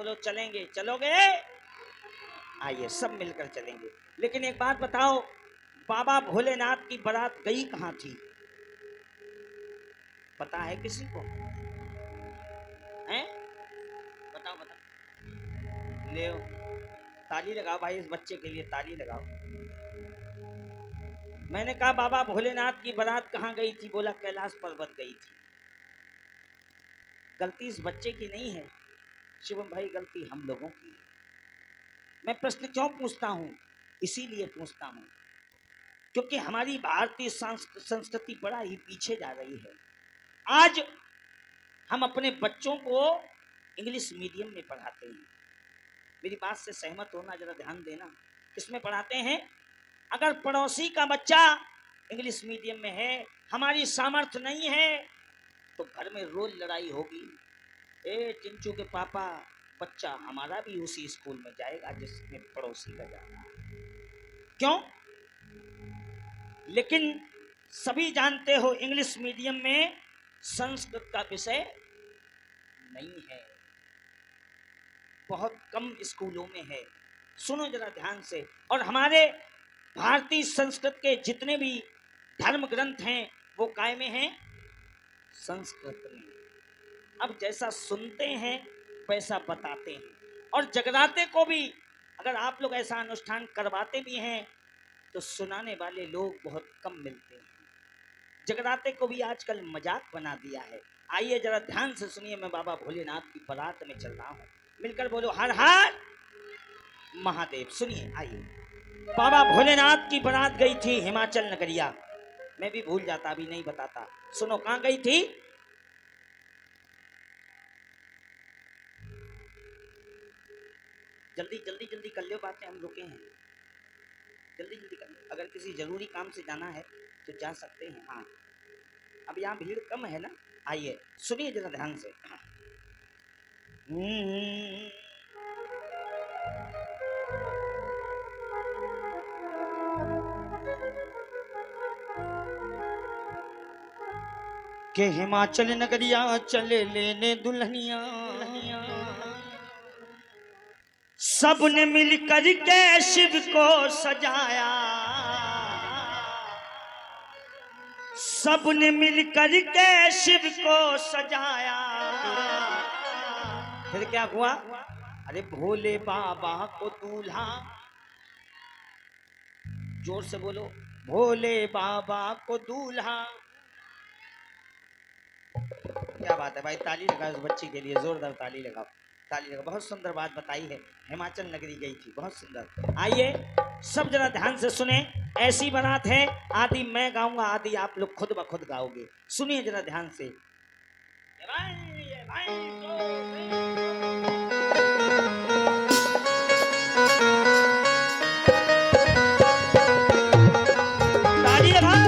बोलो चलेंगे, चलोगे? आइए सब मिलकर चलेंगे। लेकिन एक बात बताओ, बाबा भोलेनाथ की बारात गई कहां थी? पता है किसी को? हैं? बताओ बताओ। ले ताली लगाओ भाई, इस बच्चे के लिए ताली लगाओ। मैंने कहा बाबा भोलेनाथ की बारात कहां गई थी? बोला कैलाश पर्वत गई थी। गलती इस बच्चे की नहीं है शिवम भाई, गलती हम लोगों की है। मैं प्रश्न क्यों पूछता हूं? इसीलिए पूछता हूं क्योंकि हमारी भारतीय संस्कृति बड़ा ही पीछे जा रही है। आज हम अपने बच्चों को इंग्लिश मीडियम में पढ़ाते हैं। मेरी बात से सहमत होना, जरा ध्यान देना। किसमें पढ़ाते हैं? अगर पड़ोसी का बच्चा इंग्लिश मीडियम में है, हमारी सामर्थ्य नहीं है, तो घर में रोज लड़ाई होगी। ए चिंचू के पापा, बच्चा हमारा भी उसी स्कूल में जाएगा जिसमें पड़ोसी का जाना है। क्यों? लेकिन सभी जानते हो इंग्लिश मीडियम में संस्कृत का विषय नहीं है, बहुत कम स्कूलों में है। सुनो जरा ध्यान से। और हमारे भारतीय संस्कृत के जितने भी धर्म ग्रंथ हैं वो काय में हैं? संस्कृत में। अब जैसा सुनते हैं वैसा बताते हैं। और जगराते को भी अगर आप लोग ऐसा अनुष्ठान करवाते भी हैं तो सुनाने वाले लोग बहुत कम मिलते हैं। जगराते को भी आजकल मजाक बना दिया है। आइए जरा ध्यान से सुनिए, मैं बाबा भोलेनाथ की बारात में चल रहा हूँ। मिलकर बोलो हर हर महादेव। सुनिए, आइए। बाबा भोलेनाथ की बारात गई थी हिमाचल नगरिया। मैं भी भूल जाता, अभी नहीं बताता। सुनो कहां गई थी? जल्दी जल्दी जल्दी कर लो बातें, हम रुके हैं। जल्दी जल्दी कर लो। अगर किसी जरूरी काम से जाना है तो जा सकते हैं। हाँ, अब यहाँ भीड़ कम है ना। आइए सुनिए जरा ध्यान से। के हिमाचल नगरिया चले लेने दुल्हनिया, सबने मिल कर के शिव को सजाया, सबने मिल कर के शिव को सजाया। फिर क्या हुआ? अरे भोले बाबा को दूल्हा, जोर से बोलो, भोले बाबा को दूल्हा। क्या बात है भाई, ताली लगाओ उस बच्ची के लिए, जोरदार ताली लगाओ, ताली लगाओ। बहुत सुंदर बात बताई है, हिमाचल नगरी गई थी, बहुत सुंदर। आइए सब जरा ध्यान से सुने। ऐसी बारात है, आदि मैं गाऊंगा, आदि आप लोग खुद ब खुद गाओगे। सुनिए जरा ध्यान से। ये भाई, ताली लगाओ।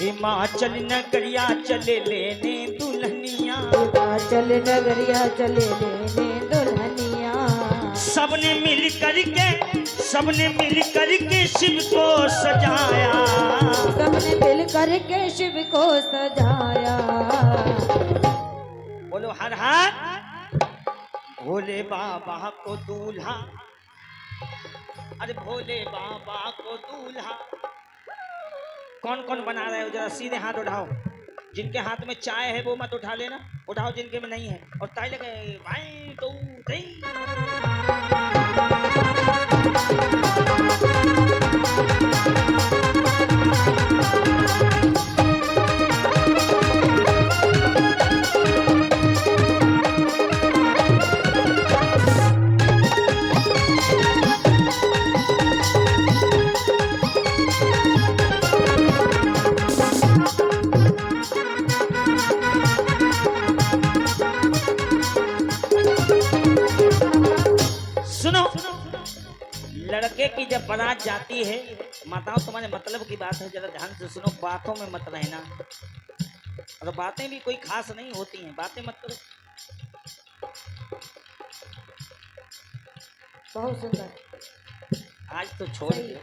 हिमाचल नगरिया चले लेने दुल्हनिया, हिमाचल नगरिया चले लेने दुल्हनिया। सबने मिल करके शिव को सजाया, सबने मिल करके शिव को सजाया। बोलो हर हर भोले बाबा को दूल्हा। अरे भोले बाबा को दूल्हा। कौन कौन बना रहे हो? जरा सीधे हाथ उठाओ। जिनके हाथ में चाय है वो मत उठा लेना, उठाओ जिनके में नहीं है। और ताली लगे 1 2 3। लड़के की जब बारात जाती है, माताओं तुम्हारे मतलब की बात है, जरा ध्यान से सुनो, बातों में मत रहना। और बातें भी कोई खास नहीं होती हैं, बातें मत करो। बहुत सुंदर। आज तो छोड़ सही। दो,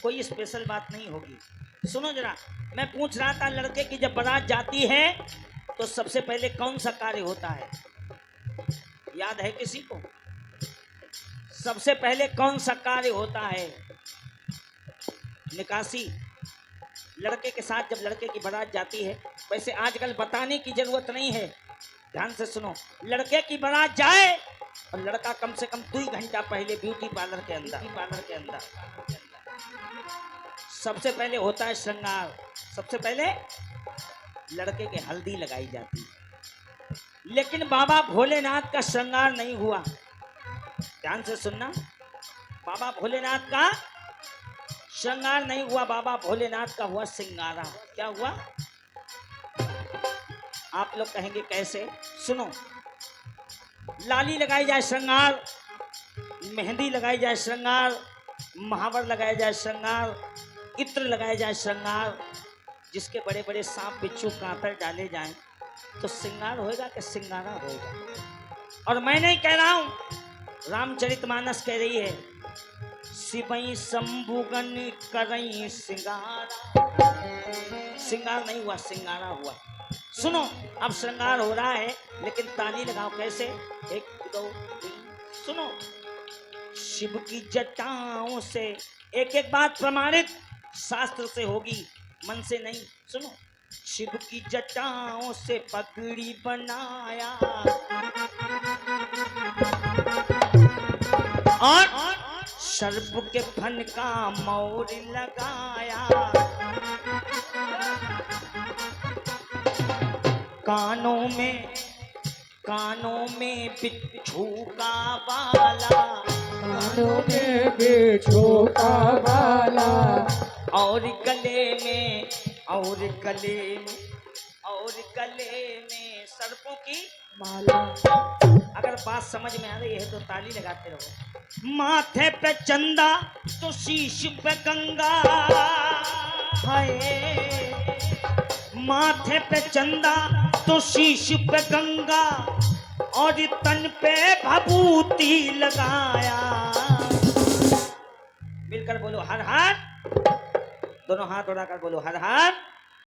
कोई स्पेशल बात नहीं होगी। सुनो जरा, मैं पूछ रहा था लड़के की जब बारात जाती है तो सबसे पहले कौन सा कार्य होता है, याद है किसी को? सबसे पहले कौन सा कार्य होता है? निकासी। लड़के के साथ जब लड़के की बारात जाती है, वैसे आजकल बताने की जरूरत नहीं है, ध्यान से सुनो। लड़के की बारात जाए और लड़का कम से कम 2 घंटा पहले ब्यूटी पार्लर के अंदर सबसे पहले होता है श्रृंगार। सबसे पहले लड़के के हल्दी लगाई जाती है, लेकिन बाबा भोलेनाथ का श्रृंगार नहीं हुआ। ध्यान से सुनना, बाबा भोलेनाथ का श्रृंगार नहीं हुआ, बाबा भोलेनाथ का हुआ सिंगारा। क्या हुआ? आप लोग कहेंगे कैसे? सुनो, लाली लगाई जाए श्रृंगार, मेहंदी लगाई जाए श्रृंगार, महावर लगाया जाए श्रृंगार, इत्र लगाया जाए श्रृंगार, जिसके बड़े बड़े सांप बिच्छू कांतर डाले जाएं तो श्रृंगार होएगा कि सिंगारा होएगा? और मैं नहीं कह रहा हूं, रामचरितमानस कह रही है, शिवई शंभुगन करई सिंगारा। सिंगार नहीं हुआ, सिंगारा हुआ। सुनो, अब श्रृंगार हो रहा है, लेकिन ताली लगाओ कैसे? 1 2 3। सुनो, शिव की जटाओं से, एक एक बात प्रमाणित शास्त्र से होगी, मन से नहीं। सुनो, शिव की जटाओं से पगड़ी बनाया और सर्प के फन का मोर लगाया, कानों में बिच्छू का बाला, कानों में बिच्छू का बाला, और गले में सर्पों की माला। अगर बात समझ में आ रही है तो ताली लगाते रहो। माथे पे चंदा तो शीश पे गंगा, हाय, माथे पे चंदा तो शीश पे गंगा, और तन पे भभूति लगाया। मिलकर बोलो हर हर, दोनों हाथ उड़ाकर बोलो हर हर।